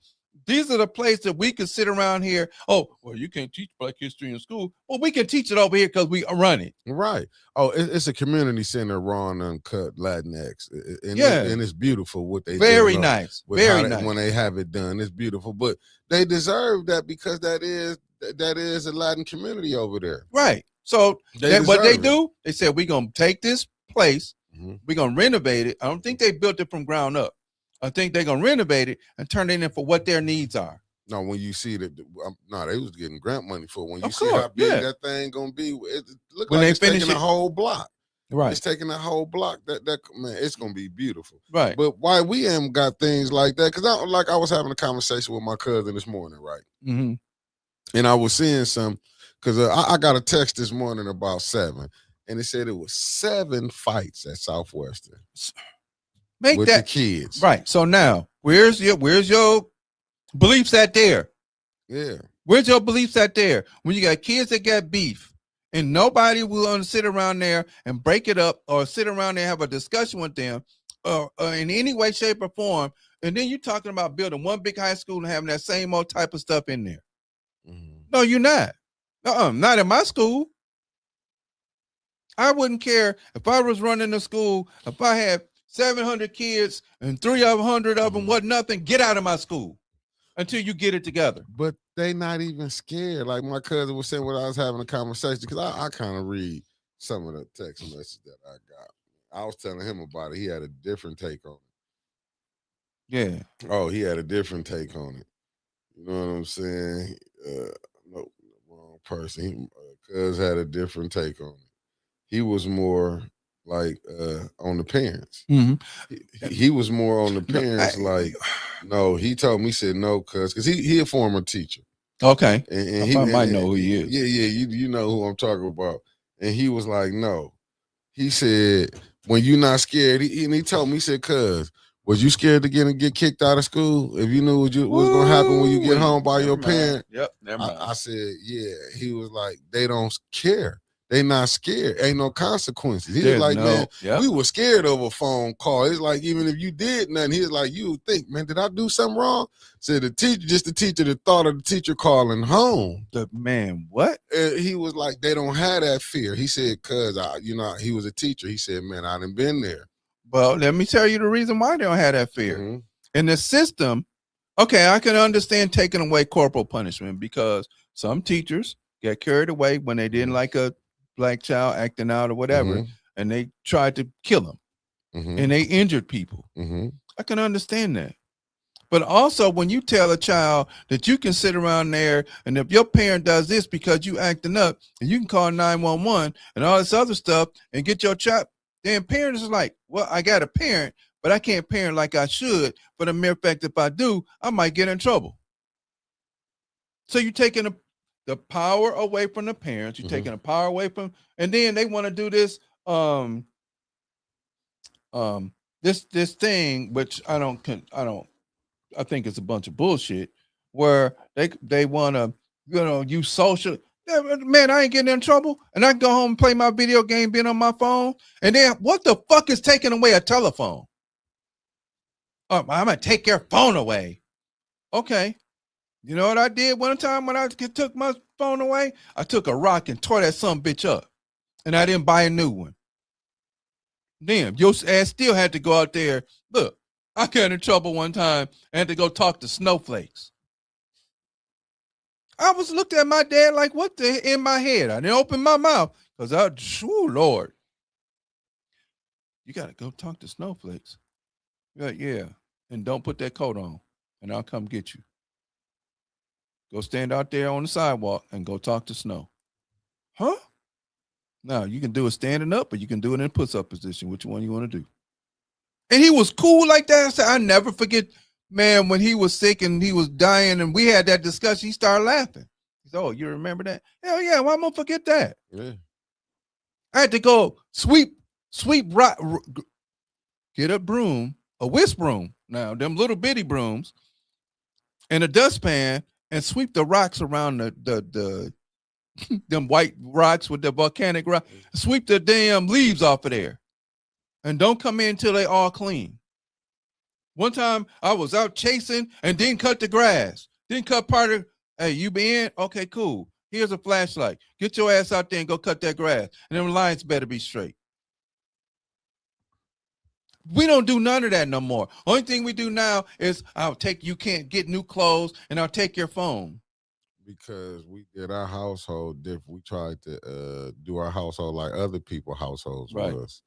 These are the places that we can sit around here. Oh, well, you can't teach Black history in school. Well, we can teach it over here because we run it. Right. Oh, it's a community center, Raw and Uncut Latinx. And Yeah. and it's beautiful what they Very do. nice. With Very how nice. when they have it done, it's beautiful. But they deserve that because that is a Latin community over there. Right. So They what they deserve it. do, they said, we're going to take this place, Mhm. we're going to renovate it. I don't think they built it from ground up. I think they're going to renovate it and turn it in for what their needs are. No, when you see that, no, they was getting grant money for it. When you Of see course, how big yeah. that thing gonna be, it look When like they it's finish taking it- a whole block. Right. It's taking a whole block. That man, it's gonna be beautiful. Right. But why we ain't got things like that? Because I was having a conversation with my cousin this morning, right? Mm-hmm. And I was seeing some because I got a text this morning about 7, and it said it was 7 fights at Southwestern Make with the that kids. right. So now, where's your beliefs at there? Yeah. Where's your beliefs at there? When you got kids that got beef and nobody will want to sit around there and break it up or sit around there and have a discussion with them in any way, shape, or form. And then you're talking about building one big high school and having that same old type of stuff in there. Mhm. No, you're not. Not in my school. I wouldn't care if I was running the school, if I had 700 kids and 300 of them wasn't nothing, get out of my school until you get it together. But they not even scared. Like my cousin was saying when I was having a conversation, because I kind of read some of the text messages that I got. I was telling him about it. He had a different take on it. Yeah. Oh, he had a different take on it. You know what I'm saying? No, wrong person. Cuz had a different take on it. He was more like on the parents. Mm-hmm. He was more on the parents. No, he told me, he said no, because he a former teacher. Okay. And I might know who he is. Yeah, you know who I'm talking about. And he was like, no. He said, when you're not scared, he told me, he said, cuz, was you scared to get kicked out of school if you knew what was going to happen when you get home by your parent? Yep, never mind. I said, yeah. He was like, they don't care. They not scared. Ain't no consequences. He was like, man, we were scared of a phone call. It's like, even if you did nothing, he was like, you would think, man, did I do something wrong? Said the teacher, the thought of the teacher calling home. The man, what? He was like, they don't have that fear. He said, cuz, he was a teacher. He said, man, I done been there. Well, let me tell you the reason why they don't have that fear. Mm-hmm. In the system, okay, I can understand taking away corporal punishment because some teachers get carried away when they didn't like a Black child acting out or whatever, and they tried to kill him, and they injured people. I can understand that. But also, when you tell a child that you can sit around there, and if your parent does this because you acting up, and you can call 911 and all this other stuff and get your child, then parents is like, well, I got a parent, but I can't parent like I should for the mere fact if I do, I might get in trouble. So you're taking the power away from the parents, you're taking the power away from, and then they want to do this this thing, which I think it's a bunch of bullshit, where they want to, use social. Man, I ain't getting in trouble, and I can go home and play my video game, being on my phone. And then what the fuck is taking away a telephone? I'm gonna take your phone away. Okay. You know what I did one time when I took my phone away? I took a rock and tore that son bitch up, and I didn't buy a new one. Damn, your ass still had to go out there. Look, I got in trouble one time and had to go talk to snowflakes. I was looked at my dad like, what the in my head? I didn't open my mouth because Lord. You got to go talk to snowflakes. You're like, yeah, and don't put that coat on, and I'll come get you. Go stand out there on the sidewalk and go talk to snow. Huh? Now, you can do it standing up, or you can do it in a push-up position. Which one you want to do? And he was cool like that. I never forget, man, when he was sick and he was dying and we had that discussion, he started laughing. He said, oh, you remember that? Hell yeah, why am I gonna forget that? Yeah. I had to go sweep Sweep rock, get a broom, a whisk broom. Now, them little bitty brooms, and a dustpan, and sweep the rocks around the them white rocks with the volcanic rock. Sweep the damn leaves off of there, and don't come in until they all clean. One time I was out chasing and didn't cut the grass. Didn't cut part of. Hey, you be in? Okay, cool. Here's a flashlight. Get your ass out there and go cut that grass. And them lines better be straight. We don't do none of that no more. Only thing we do now is you can't get new clothes, and I'll take your phone. Because we did our household different. We tried to do our household like other people's households was.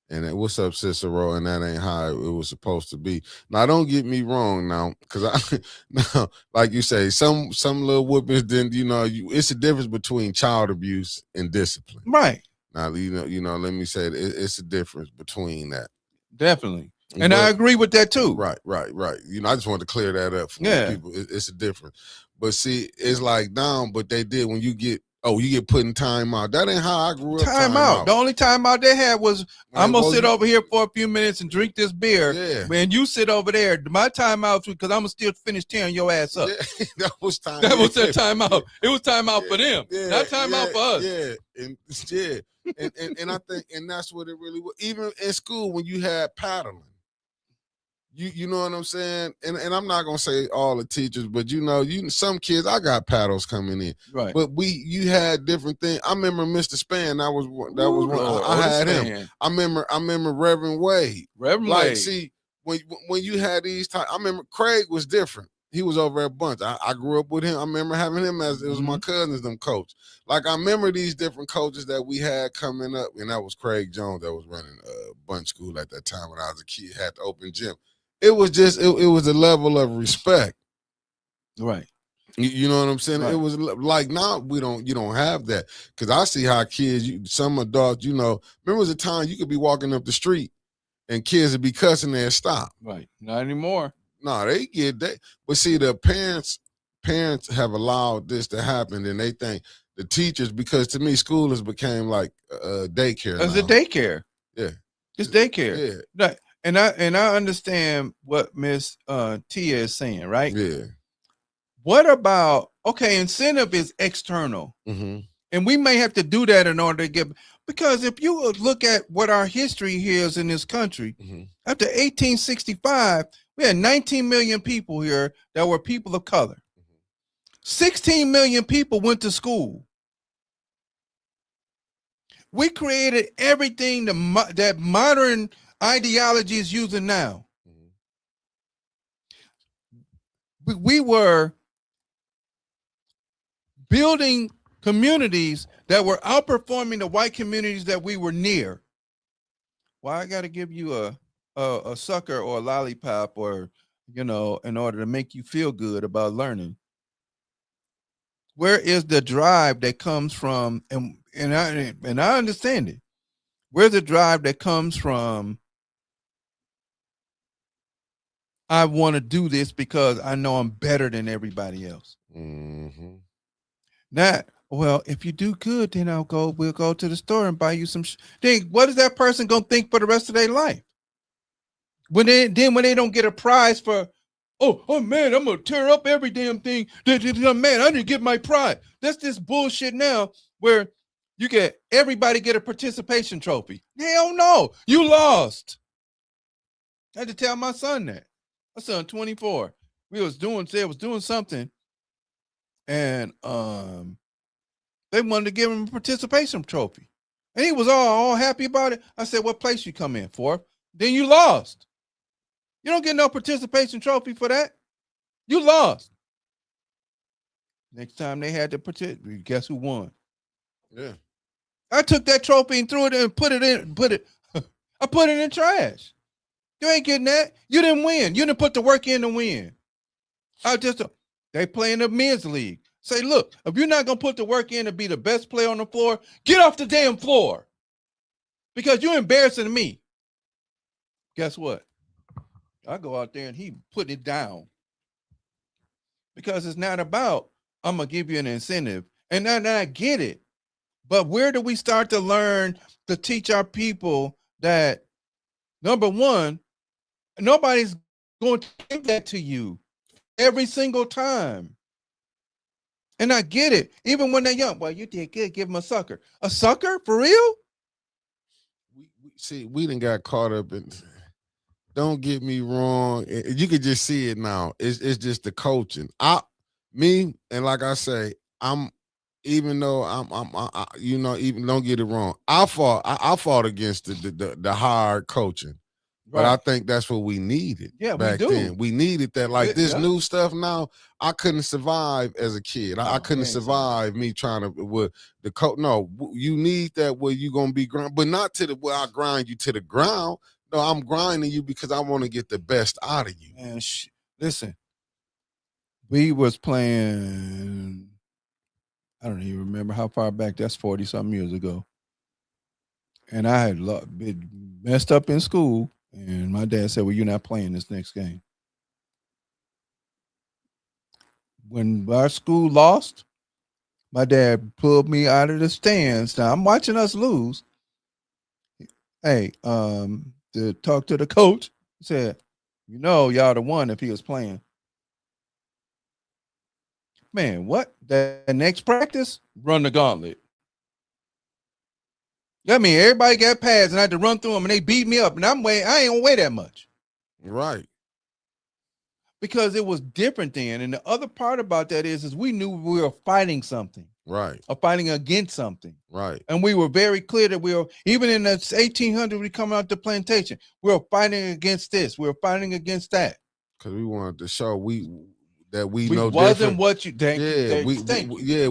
And what's up, Cicero? And that ain't how it was supposed to be. Now, don't get me wrong now, because now, like you say, some little whoopings didn't, it's a difference between child abuse and discipline. Right. Now, let me say it's a difference between that. Definitely. And I agree with that too. Right. I just wanted to clear that up for people. It's a difference. But see, it's like now, but they did when you get put in time out. That ain't how I grew up. Time out. The only time out they had was I'm gonna sit over here for a few minutes and drink this beer. Yeah. Man, you sit over there. My time out because I'm gonna still finish tearing your ass up. Yeah. That was time. That was their time out. It was time out for them. Not time out for us. Yeah. And I think, and that's what it really was. Even in school, when you had paddling, you know what I'm saying? And I'm not gonna say all the teachers, but some kids, I got paddles coming in. Right. But you had different things. I remember Mr. Span, that was one I had him. I remember Reverend Wade. Wade. See, when you had these times, I remember Craig was different. He was over at Bunch. I grew up with him. I remember having him as it was my cousins, them coach. Like I remember these different coaches that we had coming up, and that was Craig Jones that was running Bunch School at that time when I was a kid, had the open gym. It was just it was a level of respect. Right. You know what I'm saying? Right. It was like now you don't have that. Because I see how kids, some adults, remember there was a time you could be walking up the street and kids would be cussing there, stop. Right. Not anymore. No, they get that. But see, the parents have allowed this to happen, and they think the teachers, because to me, school has became like daycare. It's a daycare. Yeah. It's daycare. Yeah. And I understand what Miss Tia is saying, right? Yeah. What about incentive is external, mm-hmm. and we may have to do that in order to get. Because if you look at what our history here is in this country, after 1865, we had 19 million people here that were people of color. 16 million people went to school. We created everything that modern ideology is using now. We were building communities that were outperforming the white communities that we were near. Why I got to give you a sucker or a lollipop or in order to make you feel good about learning? Where is the drive that comes from? And I understand it. Where's the drive that comes from? I want to do this because I know I'm better than everybody else. Well, if you do good, then we'll go to the store and buy you some. Then what is that person gonna think for the rest of their life? When they don't get a prize for, oh man, I'm gonna tear up every damn thing. Man, I didn't get my prize. That's this bullshit now where everybody get a participation trophy. Hell no, you lost. I had to tell my son that. My son, 24. We was doing something, and they wanted to give him a participation trophy, and he was all happy about it. I said, "What place you come in for?" Then you lost. You don't get no participation trophy for that. You lost. Next time they had to participate, guess who won? Yeah. I took that trophy and threw it in, I put it in trash. You ain't getting that. You didn't win. You didn't put the work in to win. They play in the men's league. Say, look, if you're not going to put the work in to be the best player on the floor, get off the damn floor. Because you're embarrassing me. Guess what? I go out there and he put it down. Because it's not about, I'm going to give you an incentive. And I get it. But where do we start to learn to teach our people that number one, nobody's going to give that to you every single time. And I get it. Even when they're young, well, you did good. Give them a sucker. A sucker for real? We done got caught up in. Don't get me wrong. You could just see it now. It's just the coaching. And like I say, even though even don't get it wrong. I fought against the hard coaching. But I think that's what we needed. Yeah, back we do. then. We needed that. Like this new stuff now, I couldn't survive as a kid. I couldn't survive me trying to with the coach. No, you need that where you gonna be grind, but not to the where I grind you to the ground. No, I'm grinding you because I want to get the best out of you. Man, listen, we was playing. I don't even remember how far back. That's 40-something years ago. And I had been messed up in school. And my dad said, well, you're not playing this next game. When our school lost, my dad pulled me out of the stands. Now I'm watching us lose. Hey, to talk to the coach, he said, y'all the one if he was playing. Man, what? The next practice, run the gauntlet. I mean, everybody got pads and I had to run through them and they beat me up and I ain't gonna weigh that much. Right. Because it was different then. And the other part about that is we knew we were fighting something. Right. Or fighting against something. Right. And we were very clear that we were, even in the 1800s, we come out the plantation, we were fighting against this. We were fighting against that. Because we wanted to show we know wasn't different. What you think.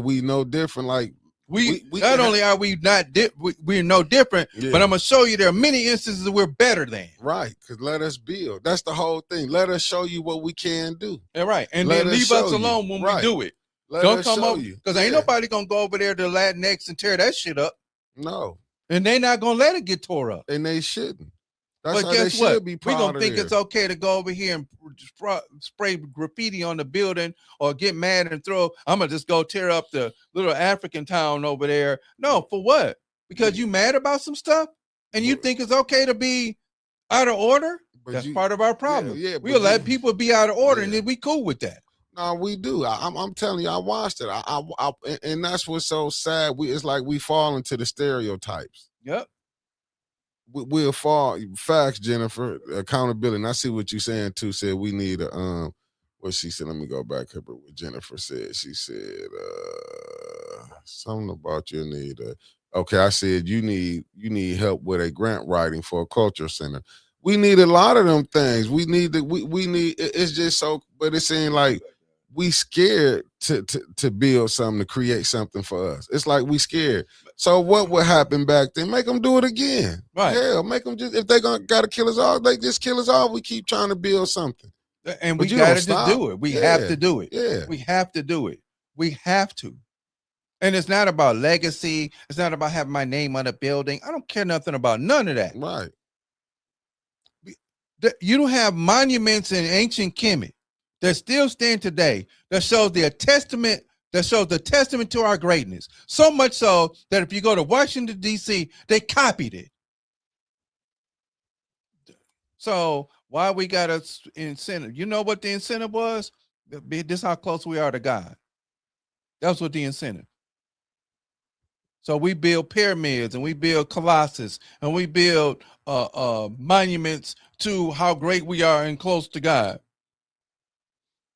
We know different. Like, we not only are we not we're no different, but I'm gonna show you there are many instances we're better than. Right, because let us build. That's the whole thing. Let us show you what we can do. All right, and then leave us alone when we do it. Don't come up because ain't nobody gonna go over there to Latinx and tear that shit up. No, and they're not gonna let it get tore up, and they shouldn't. That's but guess what? We're gonna think it's okay to go over here and spray graffiti on the building or get mad and I'm gonna just go tear up the little African town over there. No, for what? Because you mad about some stuff and you think it's okay to be out of order? That's part of our problem. We'll let people be out of order and then we cool with that. No, we do. I'm telling you, I watched it. And that's what's so sad. It's like we fall into the stereotypes. Yep. We'll fall. Facts, Jennifer. Accountability. And I see what you're saying too. Said we need a what she said. Let me go back here. But what Jennifer said. She said something about you need okay. I said you need help with a grant writing for a culture center. We need a lot of them things. We need it's just so, but it seemed like we scared to build something, to create something for us. It's like we scared. So what would happen back then? Make them do it again. Right. Yeah, make them if they gotta kill us all, they just kill us all. We keep trying to build something. And we gotta just do it. We have to do it. Yeah. We have to do it. We have to. And it's not about legacy. It's not about having my name on a building. I don't care nothing about none of that. Right. You don't have monuments in ancient Kemet that still stand today that shows the testament to our greatness. So much so that if you go to Washington, D.C., they copied it. So why we got an incentive? You know what the incentive was? This is how close we are to God. That's what the incentive. So we build pyramids and we build colossus and we build monuments to how great we are and close to God.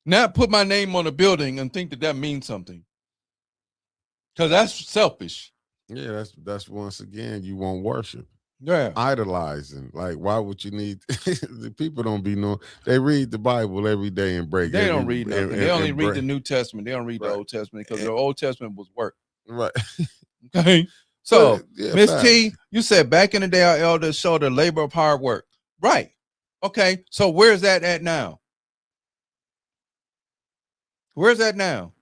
Not put my name on a building and think that means something. Because that's selfish. Yeah, that's once again, you want worship. Yeah. Idolizing. Like, why would you need the people don't be knowing? They read the Bible every day and break. They don't read nothing. They only read the New Testament. They don't read the Old Testament because the Old Testament was work. Right. Okay. So, Miss T, you said back in the day, our elders showed the labor of hard work. Right. Okay. So where's that at now? Where's that now?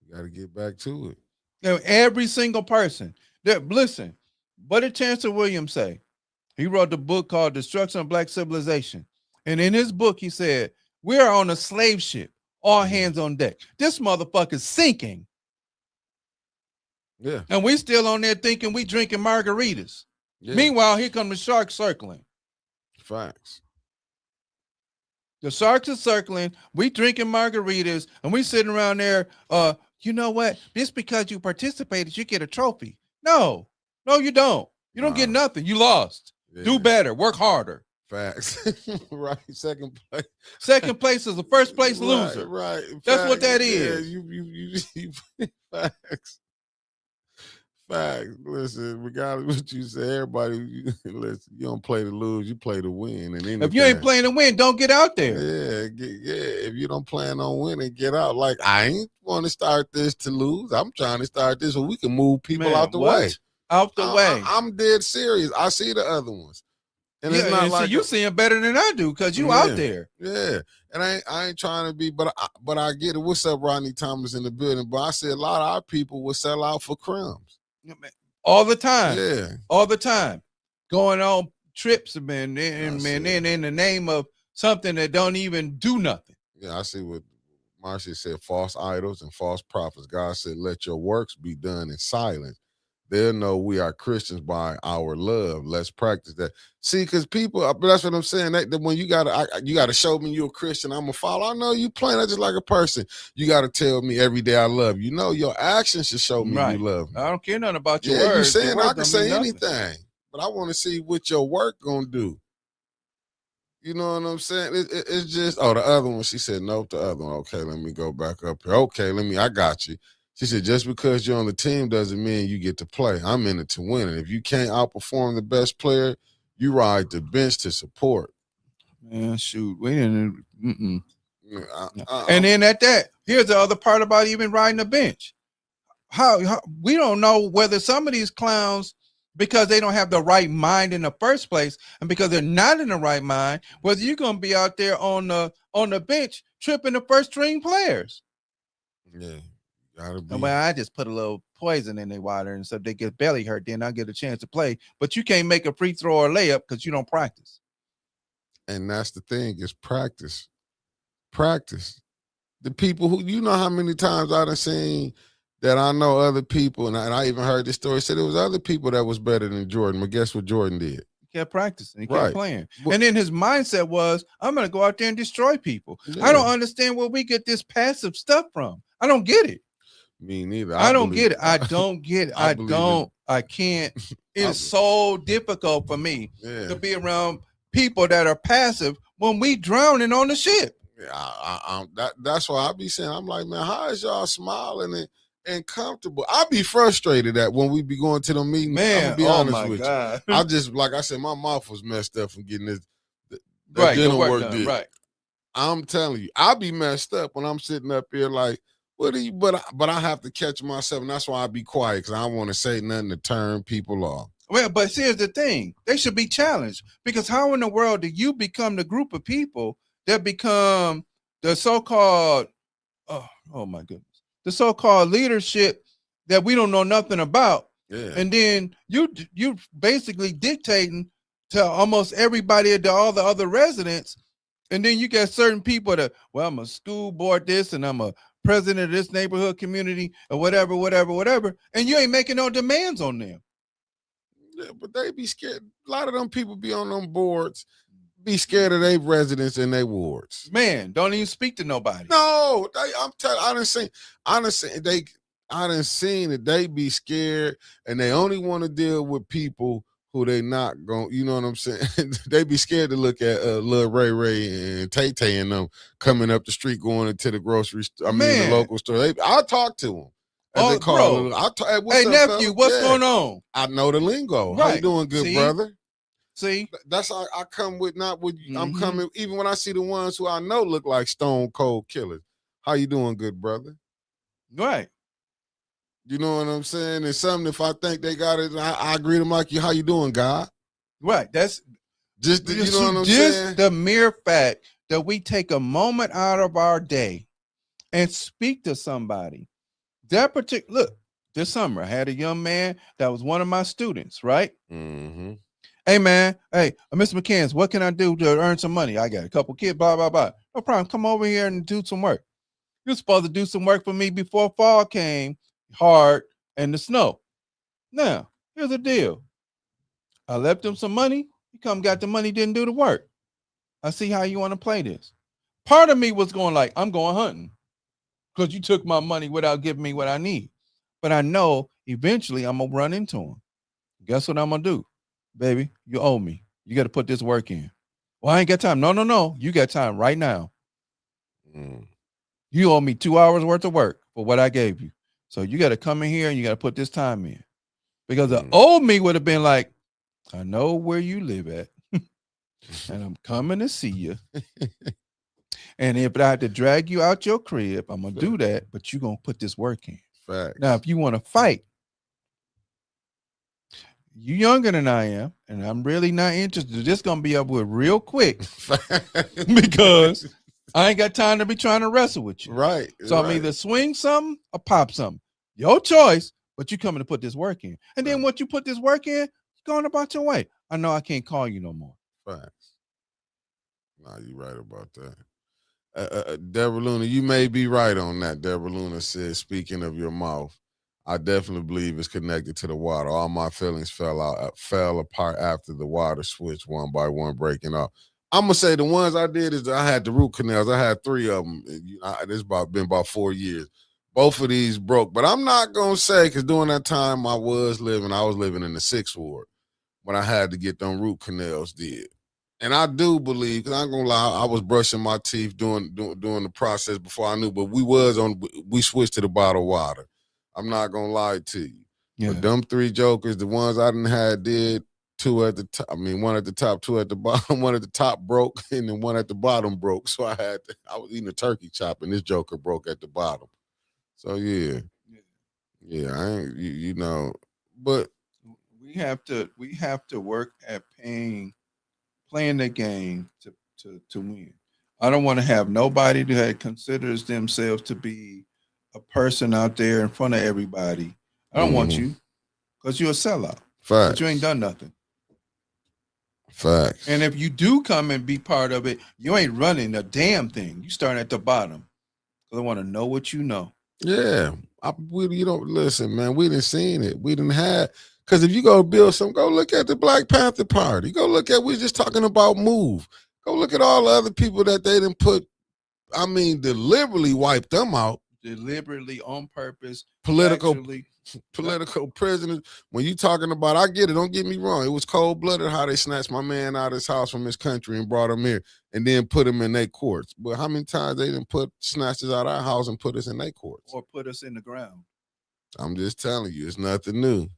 You got to get back to it. You know, every single person. Listen, what did Chancellor Williams say? He wrote the book called Destruction of Black Civilization. And in his book, he said, we are on a slave ship, all hands on deck. This motherfucker's sinking. Yeah. And we still on there thinking we drinking margaritas. Yeah. Meanwhile, here come the sharks circling. Facts. The sharks are circling. We drinking margaritas, and we sitting around there. You know what? Just because you participated, you get a trophy. No, you don't. You don't get nothing. You lost. Yeah. Do better. Work harder. Facts. Right. Second place. Second place is the first place loser. Right. That's what that Yeah, is. you facts. Facts. Listen, regardless of what you say, everybody, listen, you don't play to lose, you play to win. And If you ain't playing to win, don't get out there. Yeah. If you don't plan on winning, get out. Like, I ain't want to start this to lose. I'm trying to start this so we can move people out the way. Out the way. I'm dead serious. I see the other ones. And yeah, it's not like you seeing better than I do because you out there. Yeah. And I ain't trying to be, but I get it. What's up, Rodney Thomas in the building? But I said a lot of our people will sell out for crumbs. All the time. Yeah. All the time. Going on trips and in the name of something that don't even do nothing. Yeah, I see what Marcia said, false idols and false prophets. God said, let your works be done in silence. They'll know we are Christians by our love. Let's practice that. See, because people, that's what I'm saying. That when you gotta show me you're a Christian, I'm gonna follow. I know you playing that just like a person. You gotta tell me every day I love you. No, your actions should show me you love me. I don't care nothing about your words. words. You're saying I can say anything, but I want to see what your work gonna do. You know what I'm saying? It's just, the other one. She said, nope, the other one. Okay, let me go back up here. Okay, I got you. She said, just because you're on the team doesn't mean you get to play. I'm in it to win. And if you can't outperform the best player, you ride the bench to support. Man, shoot. We didn't. And then at that, here's the other part about even riding the bench. How we don't know whether some of these clowns, because they don't have the right mind in the first place, and because they're not in the right mind, whether you're going to be out there on the bench tripping the first string players. Yeah. Gotta be. Well, I just put a little poison in their water and so they get belly hurt, then I get a chance to play. But you can't make a free throw or layup because you don't practice. And that's the thing, is practice. Practice. The people who, you know how many times I done seen that I know other people, and I even heard this story, said it was other people that was better than Jordan. But guess what Jordan did? He kept practicing. He kept playing. And then his mindset was, I'm going to go out there and destroy people. Yeah. I don't understand where we get this passive stuff from. I don't get it. Me neither. I don't get it. I don't get it. I can't. It's so difficult for me to be around people that are passive when we drowning on the ship. Yeah, that's why I be saying, I'm like, man, how is y'all smiling and comfortable? I be frustrated at when we be going to the meetings. Man, I'm gonna be honest with you. I just, like I said, my mouth was messed up from getting this dinner work done. Right. I'm telling you, I be messed up when I'm sitting up here like, what are you? But I have to catch myself, and that's why I be quiet, because I don't want to say nothing to turn people off. Well, but here's the thing: they should be challenged, because how in the world do you become the group of people that become the so-called, oh my goodness, the so-called leadership that we don't know nothing about? Yeah. And then you basically dictating to almost everybody, to all the other residents, and then you got certain people that, well, I'm a school board this, and I'm a president of this neighborhood community, or whatever, and you ain't making no demands on them. Yeah, but they be scared. A lot of them people be on them boards, be scared of their residents in their wards. Man, don't even speak to nobody. No, I'm telling you, I done seen that they be scared, and they only want to deal with people who they not going, you know what I'm saying? They be scared to look at Lil Ray and Tay and them coming up the street going into the grocery store, the local store. I'll talk to them. Hey, nephew, what's going on? I know the lingo. Right. How you doing, good brother? See? That's how I come with, not with, I'm coming, even when I see the ones who I know look like stone cold killers. How you doing, good brother? Right. You know what I'm saying? And something, if I think they got it, I greet them like, how you doing, God? Right. That's just, you know what I'm saying? Just the mere fact that we take a moment out of our day and speak to somebody. That particular, look, this summer I had a young man that was one of my students, right? Mm-hmm. Hey, man. Hey, Mr. McCanns, what can I do to earn some money? I got a couple kids, blah, blah, blah. No problem. Come over here and do some work. You're supposed to do some work for me before fall came. Hard. and the snow. Now, here's the deal. I left him some money. He come got the money, didn't do the work. I see how you want to play this. Part of me was going like, I'm going hunting because you took my money without giving me what I need. But I know eventually I'm going to run into him. Guess what I'm going to do? Baby, you owe me. You got to put this work in. Well, I ain't got time. No. You got time right now. You owe me 2 hours worth of work for what I gave you. So you got to come in here and you got to put this time in. Because the old me would have been like, I know where you live at. And I'm coming to see you. And if I had to drag you out your crib, I'm going to do that, but you're going to put this work in. Facts. Now, if you want to fight, you younger than I am, and I'm really not interested. This going to be up with real quick because I ain't got time to be trying to wrestle with you. Right. So I'm either swing something or pop something. Your choice, but you coming to put this work in. And then once you put this work in, you're going about your way. I know I can't call you no more. Facts. Nah, you're right about that. Deborah Luna, you may be right on that. Deborah Luna says, speaking of your mouth, I definitely believe it's connected to the water. All my feelings fell apart after the water switched one by one, breaking off. I'm gonna say the ones I did is I had the root canals. I had 3 of them. This been about 4 years. Both of these broke, but I'm not gonna say because during that time I was living in the 6th ward when I had to get them root canals did. And I do believe, because I'm gonna lie, I was brushing my teeth doing the process before I knew, but we switched to the bottled water. I'm not gonna lie to you. Yeah. But them 3 jokers, the ones I didn't had did 2 at the top. I mean, 1 at the top, 2 at the bottom. 1 at the top broke, and then 1 at the bottom broke. So I was eating a turkey chop, and this joker broke at the bottom. So yeah, I ain't you know, but we have to work at playing the game to win. I don't want to have nobody that considers themselves to be a person out there in front of everybody. I don't want you because you're a sellout. Facts. But you ain't done nothing. Facts. And if you do come and be part of it, you ain't running a damn thing. You starting at the bottom because I want to know what you know. Yeah, you don't listen, man. We didn't seen it. We didn't have. Because if you go build some, go look at the Black Panther Party. Go look at, we just talking about Move. Go look at all the other people that they didn't put, deliberately wipe them out. Deliberately, on purpose. Political prisoners. When you talking about, I get it, don't get me wrong. It was cold-blooded how they snatched my man out of his house from his country and brought him here and then put him in their courts. But how many times they didn't snatch us out of our house and put us in their courts? Or put us in the ground. I'm just telling you, it's nothing new.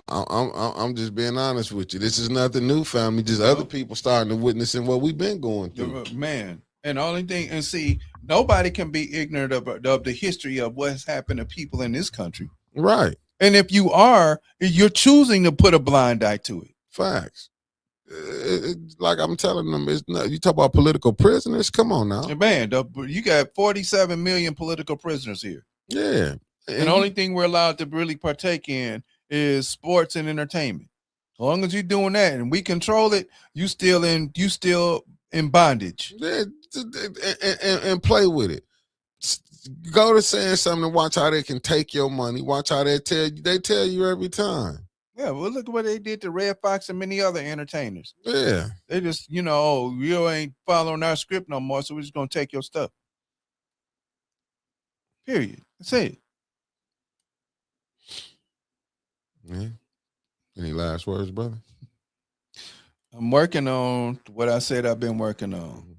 I'm just being honest with you. This is nothing new, family. Just other people starting to witnessing what we've been going through. Man, and the only thing, and see, nobody can be ignorant of the history of what's happened to people in this country. Right. And if you are, you're choosing to put a blind eye to it. Facts. Like I'm telling them, it's not, you talk about political prisoners. Come on now. Man, you got 47 million political prisoners here. Yeah. And the only thing we're allowed to really partake in is sports and entertainment. As long as you're doing that and we control it, you still in bondage. Yeah, and play with it. Go to saying something and watch how they can take your money. Watch how they tell you every time. Yeah, well, look at what they did to Red Fox and many other entertainers. Yeah. They just, you ain't following our script no more, so we're just going to take your stuff. Period. That's it. Yeah. Any last words, brother? I'm working on what I said I've been working on.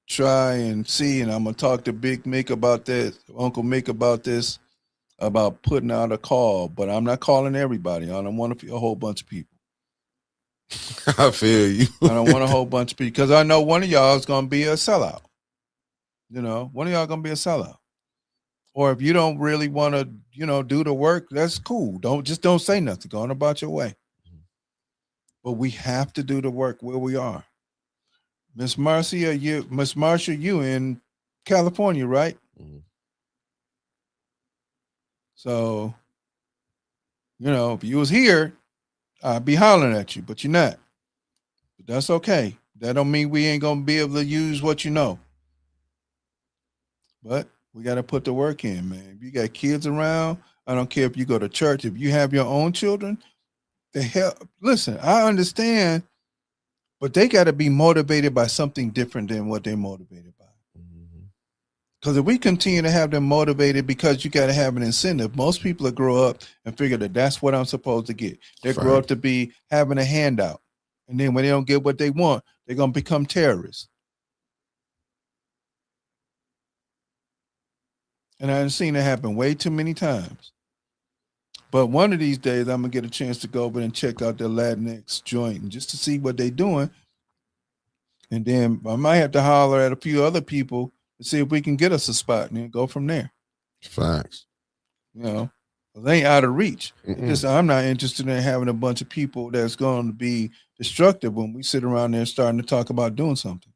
Try and see, and I'm going to talk to Big Mick about this, Uncle Mick about this, about putting out a call, but I'm not calling everybody. I don't want a whole bunch of people. I feel you. I don't want a whole bunch of people because I know one of y'all is going to be a sellout. One of y'all going to be a sellout. Or if you don't really want to, do the work, that's cool. Don't say nothing. Go on about your way. But we have to do the work where we are. Miss Marcia, you in California, right? Mm-hmm. So, if you was here, I'd be hollering at you, but you're not. But that's okay. That don't mean we ain't gonna be able to use what you know. But We got to put the work in, man. If you got kids around, I don't care if you go to church. If you have your own children, the hell, listen, I understand, but they got to be motivated by something different than what they're motivated by. Because if we continue to have them motivated because you got to have an incentive, most people will grow up and figure that that's what I'm supposed to get. They grow up to be having a handout. And then when they don't get what they want, they're going to become terrorists. And I've seen it happen way too many times. But one of these days, I'm going to get a chance to go over and check out the Latinx joint and just to see what they're doing. And then I might have to holler at a few other people to see if we can get us a spot and then go from there. Facts. You know, they ain't out of reach. Just, I'm not interested in having a bunch of people that's going to be destructive when we sit around there starting to talk about doing something.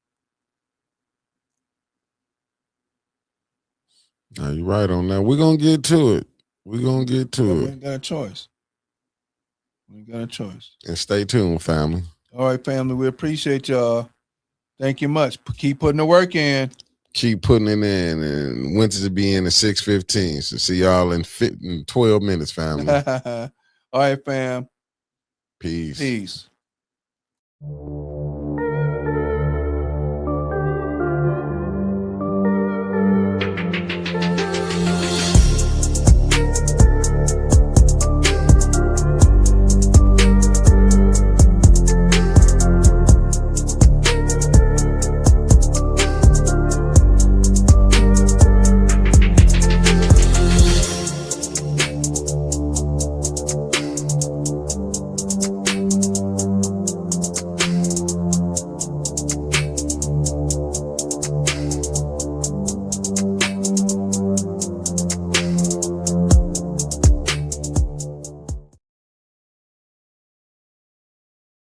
No, you're right on that. We're going to get to it. We're going to get to it. We ain't got a choice. We ain't got a choice. And stay tuned, family. All right, family. We appreciate y'all. Thank you much. Keep putting the work in. Keep putting it in. And Winters will be in at 6:15. So see y'all in 12 minutes, family. All right, fam. Peace. Peace.